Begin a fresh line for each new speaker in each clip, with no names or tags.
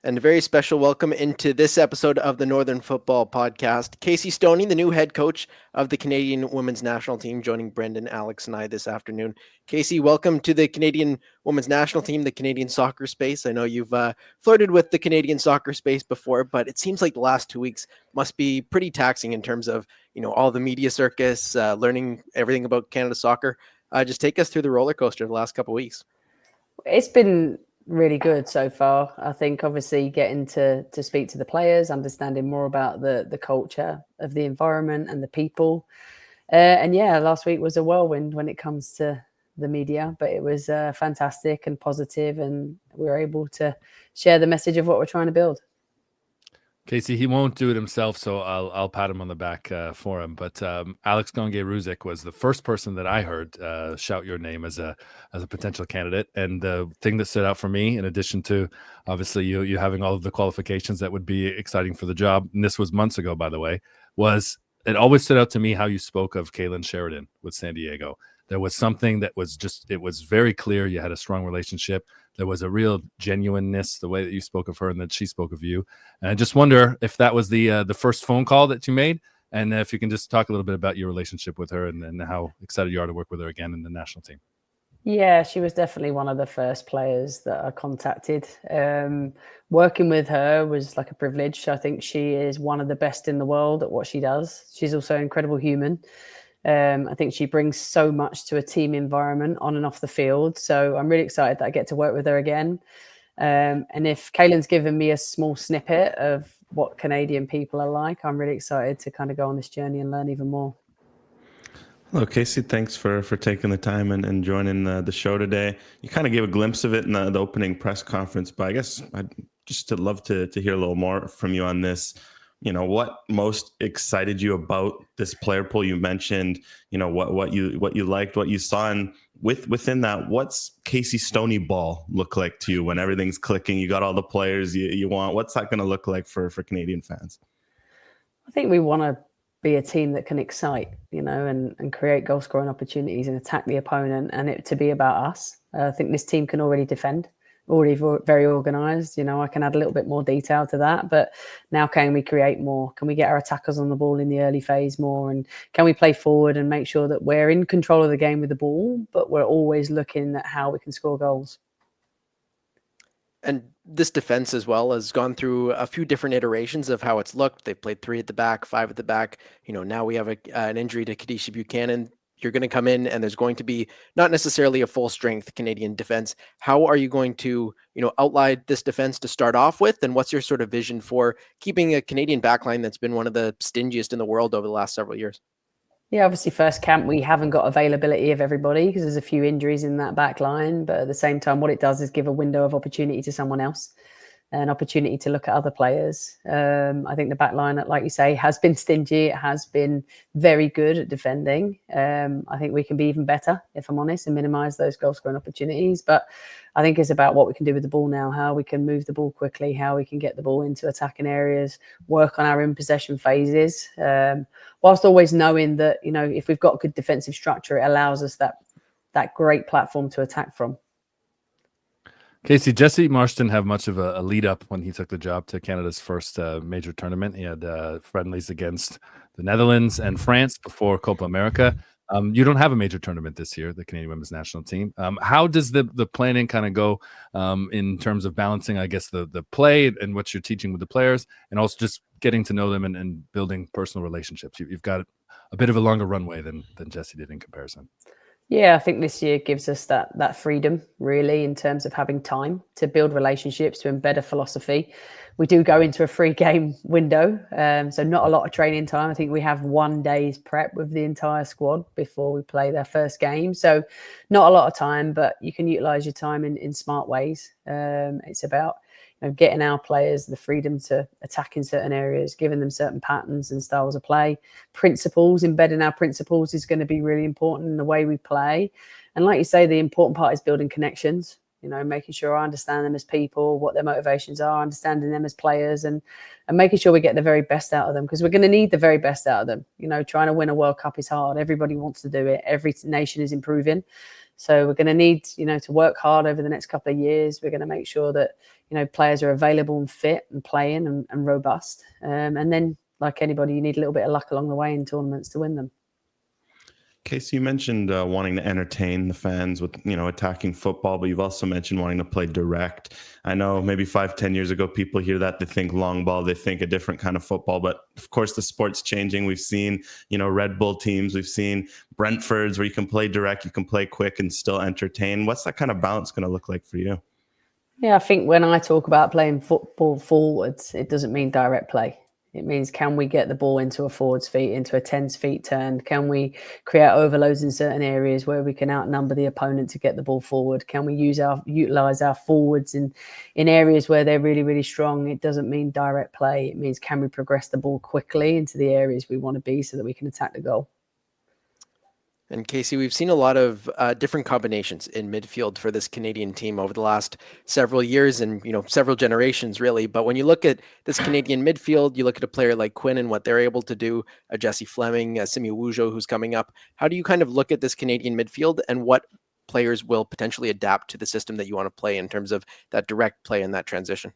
And a very special welcome into this episode of the Northern Football Podcast. Casey Stoney, the new head coach of the Canadian women's national team, joining Brendan, Alex, and I this afternoon. Casey, welcome to the Canadian women's national team, the Canadian soccer space. I know you've flirted with the Canadian soccer space before, but it seems like the last 2 weeks must be pretty taxing in terms of, all the media circus, learning everything about Canada soccer. Just take us through the roller coaster the last couple of weeks.
It's been really good so far. I think obviously getting to speak to the players, understanding more about the culture of the environment and the people. And yeah, last week was a whirlwind when it comes to the media, but it was fantastic and positive, and we were able to share the message of what we're trying to build.
Casey, he won't do it himself, so I'll pat him on the back for him. But Alex Gonge-Ruzic was the first person that I heard shout your name as a potential candidate. And the thing that stood out for me, in addition to obviously you having all of the qualifications that would be exciting for the job, and this was months ago, by the way, was it always stood out to me how you spoke of Kaylin Sheridan with San Diego. There was something that was it was very clear you had a strong relationship. There was a real genuineness, the way that you spoke of her and that she spoke of you. And I just wonder if that was the first phone call that you made, and if you can just talk a little bit about your relationship with her and how excited you are to work with her again in the national team.
Yeah, she was definitely one of the first players that I contacted. Working with her was like a privilege. I think she is one of the best in the world at what she does. She's also an incredible human. I think she brings so much to a team environment on and off the field. So I'm really excited that I get to work with her again. And if Kaylin's given me a small snippet of what Canadian people are like, I'm really excited to kind of go on this journey and learn even more.
Hello, Casey. Thanks for taking the time and joining the show today. You kind of gave a glimpse of it in the opening press conference, but I guess I'd just love to hear a little more from you on this. What most excited you about this player pool? You mentioned, what you liked, what you saw, and within that, what's Casey Stoney ball look like to you when everything's clicking? You got all the players you want. What's that going to look like for Canadian fans?
I think we want to be a team that can excite, and create goal scoring opportunities and attack the opponent, and it to be about us. I think this team can already defend. Already very organised. I can add a little bit more detail to that, but now can we create more? Can we get our attackers on the ball in the early phase more? And can we play forward and make sure that we're in control of the game with the ball, but we're always looking at how we can score goals?
And this defense as well has gone through a few different iterations of how it's looked. They've played 3 at the back, 5 at the back. Now we have an injury to Kadisha Buchanan. You're going to come in and there's going to be not necessarily a full strength Canadian defense. How are you going to, outline this defense to start off with? And what's your sort of vision for keeping a Canadian backline that's been one of the stingiest in the world over the last several years?
Yeah, obviously first camp, we haven't got availability of everybody because there's a few injuries in that back line. But at the same time, what it does is give a window of opportunity to someone else, an opportunity to look at other players. I think the back line, like you say, has been stingy. It has been very good at defending. I think we can be even better, if I'm honest, and minimise those goal scoring opportunities. But I think it's about what we can do with the ball now, how we can move the ball quickly, how we can get the ball into attacking areas, work on our in-possession phases, whilst always knowing that, if we've got good defensive structure, it allows us that great platform to attack from.
Casey, Jesse Marsh didn't have much of a lead up when he took the job to Canada's first major tournament. He had friendlies against the Netherlands and France before Copa America. You don't have a major tournament this year, the Canadian women's national team. How does the planning kind of go in terms of balancing, I guess, the play and what you're teaching with the players, and also just getting to know them and building personal relationships? You've got a bit of a longer runway than Jesse did in comparison.
Yeah, I think this year gives us that freedom, really, in terms of having time to build relationships, to embed a philosophy. We do go into a free game window, so not a lot of training time. I think we have 1 day's prep with the entire squad before we play their first game. So not a lot of time, but you can utilise your time in smart ways. It's about getting our players the freedom to attack in certain areas, giving them certain patterns and styles of play, principles. Embedding our principles is going to be really important in the way we play. And like you say, the important part is building connections, making sure I understand them as people, what their motivations are, understanding them as players, and making sure we get the very best out of them, because we're going to need the very best out of them. Trying to win a World Cup is hard. Everybody wants to do it. Every nation is improving. So we're going to need, to work hard over the next couple of years. We're going to make sure that, players are available and fit and playing and robust. And then, like anybody, you need a little bit of luck along the way in tournaments to win them.
Casey, you mentioned wanting to entertain the fans with, attacking football, but you've also mentioned wanting to play direct. I know maybe 5-10 years ago, people hear that, they think long ball, they think a different kind of football. But of course, the sport's changing. We've seen, Red Bull teams. We've seen Brentford's where you can play direct, you can play quick and still entertain. What's that kind of balance going to look like for you?
Yeah, I think when I talk about playing football forwards, it doesn't mean direct play. It means, can we get the ball into a forward's feet, into a 10's feet turned? Can we create overloads in certain areas where we can outnumber the opponent to get the ball forward? Can we utilize our forwards in areas where they're really, really strong? It doesn't mean direct play. It means, can we progress the ball quickly into the areas we want to be so that we can attack the goal?
And Casey, we've seen a lot of different combinations in midfield for this Canadian team over the last several years and, several generations really. But when you look at this Canadian midfield, you look at a player like Quinn and what they're able to do, a Jesse Fleming, a Simi Wujo who's coming up. How do you kind of look at this Canadian midfield and what players will potentially adapt to the system that you want to play in terms of that direct play and that transition?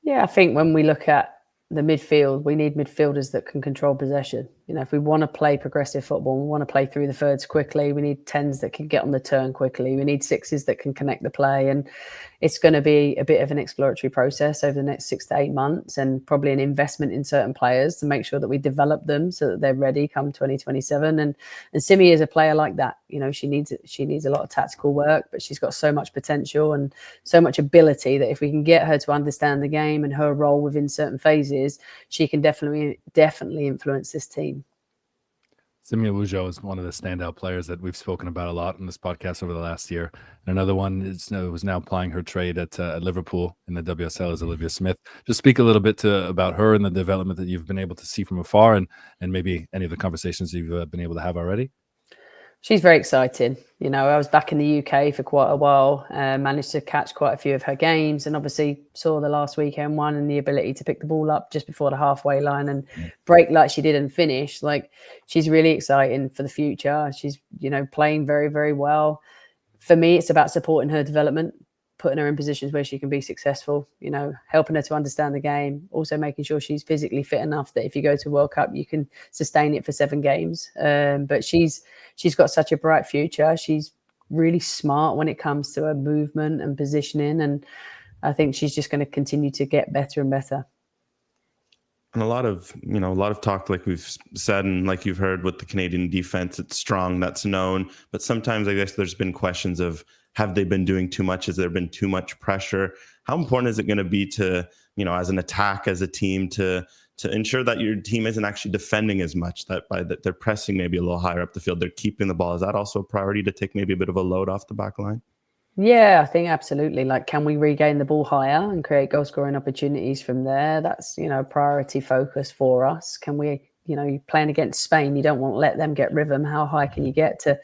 Yeah, I think when we look at the midfield, we need midfielders that can control possession. If we want to play progressive football, we want to play through the thirds quickly. We need 10s that can get on the turn quickly. We need 6s that can connect the play. And it's going to be a bit of an exploratory process over the next 6 to 8 months, and probably an investment in certain players to make sure that we develop them so that they're ready come 2027. And Simi is a player like that. She needs a lot of tactical work, but she's got so much potential and so much ability that if we can get her to understand the game and her role within certain phases, she can definitely influence this team.
Simi Wujo is one of the standout players that we've spoken about a lot in this podcast over the last year. And another one was now plying her trade at Liverpool in the WSL is Olivia Smith. Just speak a little bit about her and the development that you've been able to see from afar, and maybe any of the conversations you've been able to have already.
She's very exciting. I was back in the UK for quite a while, managed to catch quite a few of her games, and obviously saw the last weekend one and the ability to pick the ball up just before the halfway line and break like she did and finish. Like, she's really exciting for the future. She's, playing very, very well. For me, it's about supporting her development, putting her in positions where she can be successful, helping her to understand the game, also making sure she's physically fit enough that if you go to World Cup, you can sustain it for 7 games. But she's got such a bright future. She's really smart when it comes to her movement and positioning. And I think she's just going to continue to get better and better.
And a lot of talk, like we've said, and like you've heard with the Canadian defense, it's strong, that's known. But sometimes I guess there's been questions of, have they been doing too much? Has there been too much pressure? How important is it going to be to, as an attack, as a team, to ensure that your team isn't actually defending as much, that they're pressing maybe a little higher up the field, they're keeping the ball? Is that also a priority to take maybe a bit of a load off the back line?
Yeah, I think absolutely. Like, can we regain the ball higher and create goal scoring opportunities from there? That's, a priority focus for us. Can we, you're playing against Spain, you don't want to let them get rhythm. How high can you get to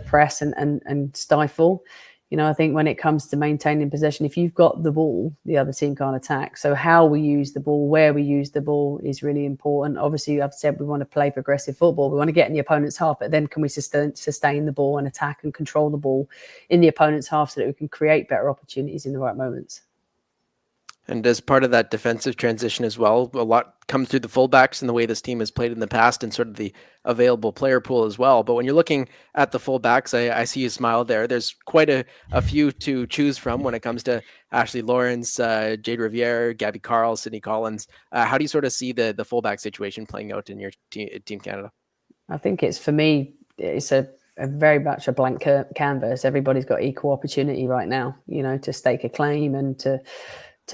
press and stifle? I think when it comes to maintaining possession, if you've got the ball, the other team can't attack. So how we use the ball, where we use the ball is really important. Obviously, I've said we want to play progressive football. We want to get in the opponent's half, but then can we sustain the ball and attack and control the ball in the opponent's half so that we can create better opportunities in the right moments?
And as part of that defensive transition as well, a lot comes through the fullbacks and the way this team has played in the past and sort of the available player pool as well. But when you're looking at the fullbacks, I see you smile there. There's quite a few to choose from when it comes to Ashley Lawrence, Jade Riviere, Gabby Carl, Sydney Collins. How do you sort of see the fullback situation playing out in your Team Canada?
I think for me, it's a very much a blank canvas. Everybody's got equal opportunity right now, to stake a claim and to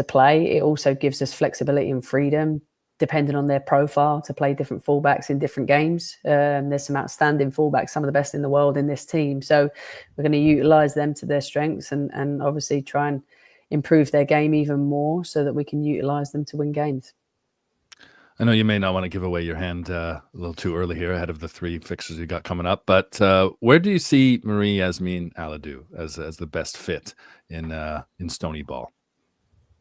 play. It also gives us flexibility and freedom, depending on their profile, to play different fullbacks in different games. There's some outstanding fullbacks, some of the best in the world in this team. So we're going to utilize them to their strengths and obviously try and improve their game even more so that we can utilize them to win games.
I know you may not want to give away your hand a little too early here ahead of the 3 fixtures you got coming up, but where do you see Marie-Yasmin Aladou as the best fit in Stoney ball?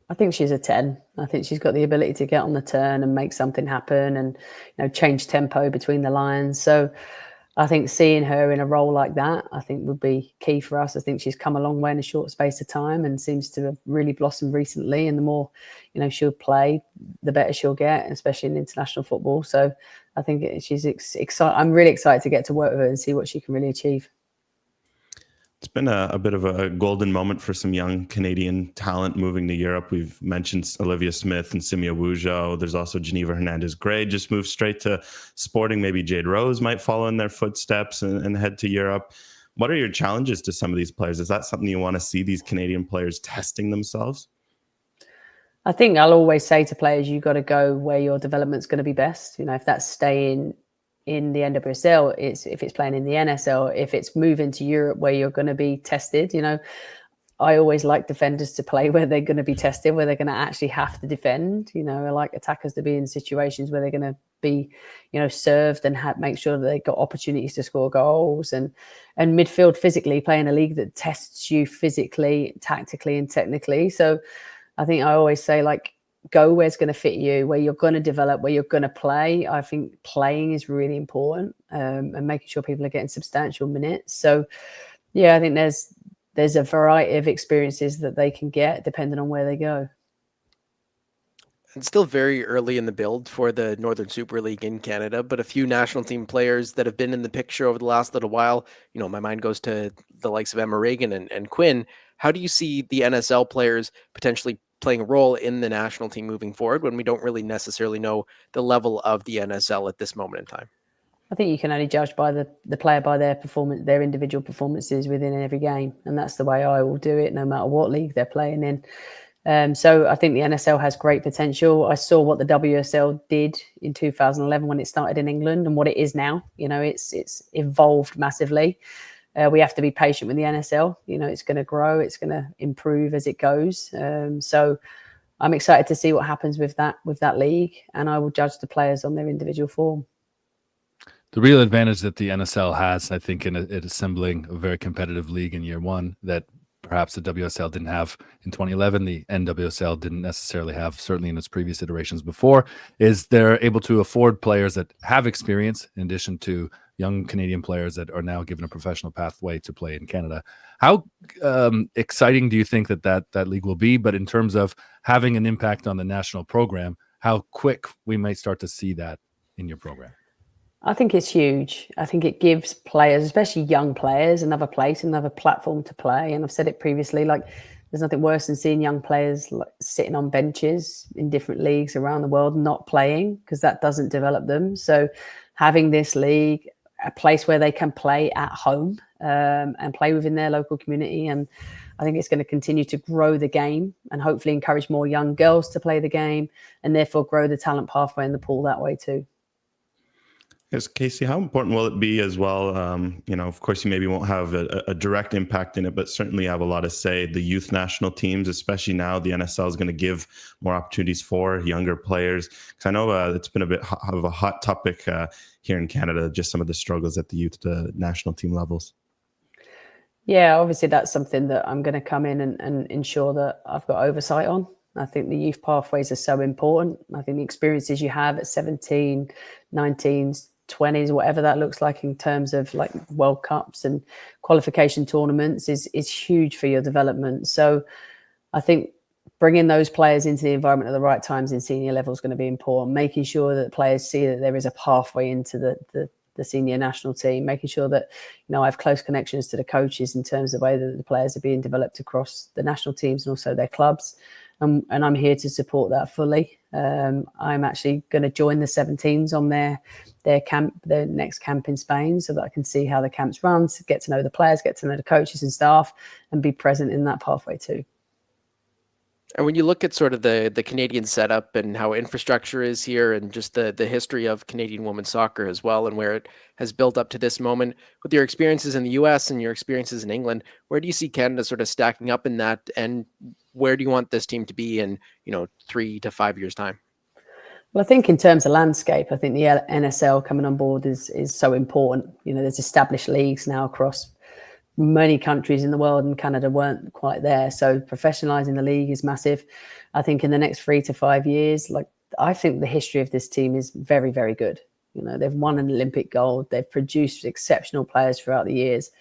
I think she's a 10. I think she's got the ability to get on the turn and make something happen and change tempo between the lines. So I think seeing her in a role like that, I think would be key for us. I think she's come a long way in a short space of time and seems to have really blossomed recently. And the more, she'll play, the better she'll get, especially in international football. So I think she's excited. I'm really excited to get to work with her and see what she can really achieve.
It's been a bit of a golden moment for some young Canadian talent moving to Europe. We've mentioned Olivia Smith and Simia Wujo. There's also Geneva Hernandez-Gray just moved straight to Sporting. Maybe Jade Rose might follow in their footsteps and head to Europe. What are your challenges to some of these players? Is that something you want to see these Canadian players testing themselves?
I think I'll always say to players, you've got to go where your development's going to be best. If that's staying in the NWSL, if it's playing in the NSL, if it's moving to Europe where you're going to be tested. I always like defenders to play where they're going to be tested, where they're going to actually have to defend. I like attackers to be in situations where they're going to be, served and make sure that they've got opportunities to score goals, and midfield physically, playing a league that tests you physically, tactically and technically. So I think I always say, go where's going to fit you, where you're going to develop, where you're going to play. I think playing is really important, and making sure people are getting substantial minutes. So, yeah, I think there's a variety of experiences that they can get depending on where they go.
It's still very early in the build for the Northern Super League in Canada, but a few national team players that have been in the picture over the last little while, my mind goes to the likes of Emma Reagan and Quinn. How do you see the NSL players potentially playing a role in the national team moving forward when we don't really necessarily know the level of the NSL at this moment in time?
I think you can only judge by the player by their performance, their individual performances within every game. And that's the way I will do it, no matter what league they're playing in. So I think the NSL has great potential. I saw what the WSL did in 2011 when it started in England and what it is now. It's evolved massively. We have to be patient with the NSL. It's going to grow. It's going to improve as it goes. So I'm excited to see what happens with that league, and I will judge the players on their individual form.
The real advantage that the NSL has, I think, in assembling a very competitive league in year one that perhaps the WSL didn't have in 2011, the NWSL didn't necessarily have, certainly in its previous iterations before, is they're able to afford players that have experience in addition to young Canadian players that are now given a professional pathway to play in Canada. How exciting do you think that league will be? But in terms of having an impact on the national program, how quick we might start to see that in your program?
I think it's huge. I think it gives players, especially young players, another place, another platform to play. And I've said it previously, there's nothing worse than seeing young players sitting on benches in different leagues around the world, not playing, because that doesn't develop them. So having this league, a place where they can play at home and play within their local community. And I think it's going to continue to grow the game and hopefully encourage more young girls to play the game and therefore grow the talent pathway in the pool that way too.
Yes, Casey, how important will it be as well? Of course, you maybe won't have a direct impact in it, but certainly have a lot of say. The youth national teams, especially now, the NSL is going to give more opportunities for younger players. Because I know it's been a bit of a hot topic here in Canada, just some of the struggles at the youth national team levels.
Yeah, obviously that's something that I'm going to come in and ensure that I've got oversight on. I think the youth pathways are so important. I think the experiences you have at 17, 19, 20s, whatever that looks like in terms of World Cups and qualification tournaments is huge for your development. So I think bringing those players into the environment at the right times in senior level is going to be important, making sure that players see that there is a pathway into the senior national team, making sure that, I have close connections to the coaches in terms of the way that the players are being developed across the national teams and also their clubs. And I'm here to support that fully. I'm actually going to join the 17s on their camp, their next camp in Spain, so that I can see how the camps run, get to know the players, get to know the coaches and staff, and be present in that pathway too.
And when you look at sort of the Canadian setup and how infrastructure is here and just the history of Canadian women's soccer as well and where it has built up to this moment, with your experiences in the US and your experiences in England, where do you see Canada sort of stacking up in that? And where do you want this team to be in, 3 to 5 years' time?
Well, I think in terms of landscape, I think the NSL coming on board is so important. There's established leagues now across many countries in the world, and Canada weren't quite there. So professionalizing the league is massive. I think in the next 3 to 5 years, I think the history of this team is very, very good. They've won an Olympic gold. They've produced exceptional players throughout the years.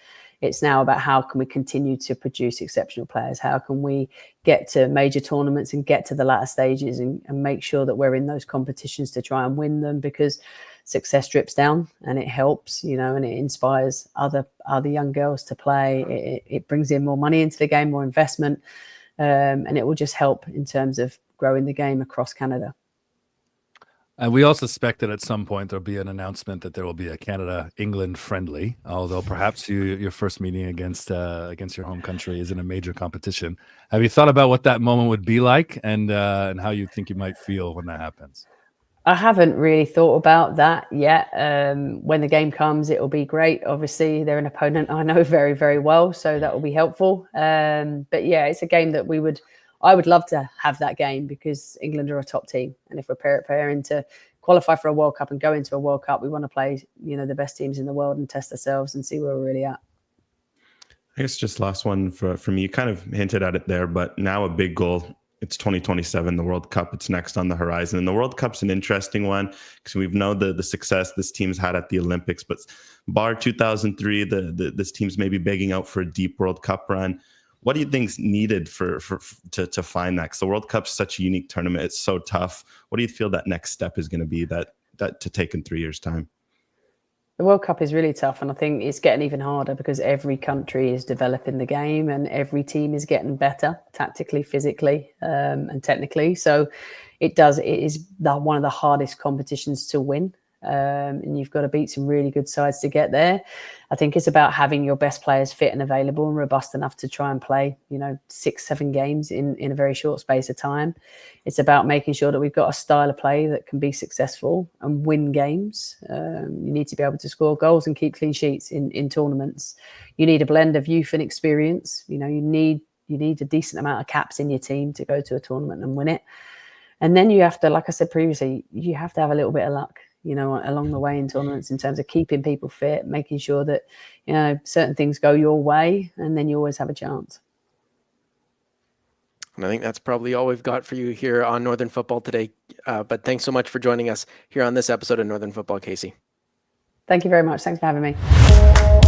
It's now about how can we continue to produce exceptional players? How can we get to major tournaments and get to the latter stages and make sure that we're in those competitions to try and win them, because success drips down and it helps, and it inspires other young girls to play. It brings in more money into the game, more investment, and it will just help in terms of growing the game across Canada.
And we all suspect that at some point there'll be an announcement that there will be a Canada-England friendly, although perhaps your first meeting against your home country is in a major competition. Have you thought about what that moment would be like and how you think you might feel when that happens?
I haven't really thought about that yet. When the game comes, it will be great. Obviously, they're an opponent I know very, very well, so that will be helpful. But yeah, it's a game that I would love to have that game, because England are a top team. And if we're preparing to qualify for a World Cup and go into a World Cup, we want to play, the best teams in the world and test ourselves and see where we're really at.
I guess just last one for me. You kind of hinted at it there, but now a big goal. It's 2027, the World Cup. It's next on the horizon. And the World Cup's an interesting one because we've known the success this team's had at the Olympics, but bar 2003, this team's maybe begging out for a deep World Cup run. What do you think's needed to find that? Because the World Cup's such a unique tournament. It's so tough. What do you feel that next step is going to be that to take in 3 years' time?
The World Cup is really tough, and I think it's getting even harder because every country is developing the game and every team is getting better tactically, physically, and technically. So it is one of the hardest competitions to win. And you've got to beat some really good sides to get there. I think it's about having your best players fit and available and robust enough to try and play, 6-7 games in a very short space of time. It's about making sure that we've got a style of play that can be successful and win games. You need to be able to score goals and keep clean sheets in tournaments. You need a blend of youth and experience. You need a decent amount of caps in your team to go to a tournament and win it. And then you have to, like I said previously, you have to have a little bit of luck, along the way in tournaments in terms of keeping people fit, making sure that, certain things go your way, and then you always have a chance.
And I think that's probably all we've got for you here on Northern Football today. But thanks so much for joining us here on this episode of Northern Football, Casey.
Thank you very much. Thanks for having me.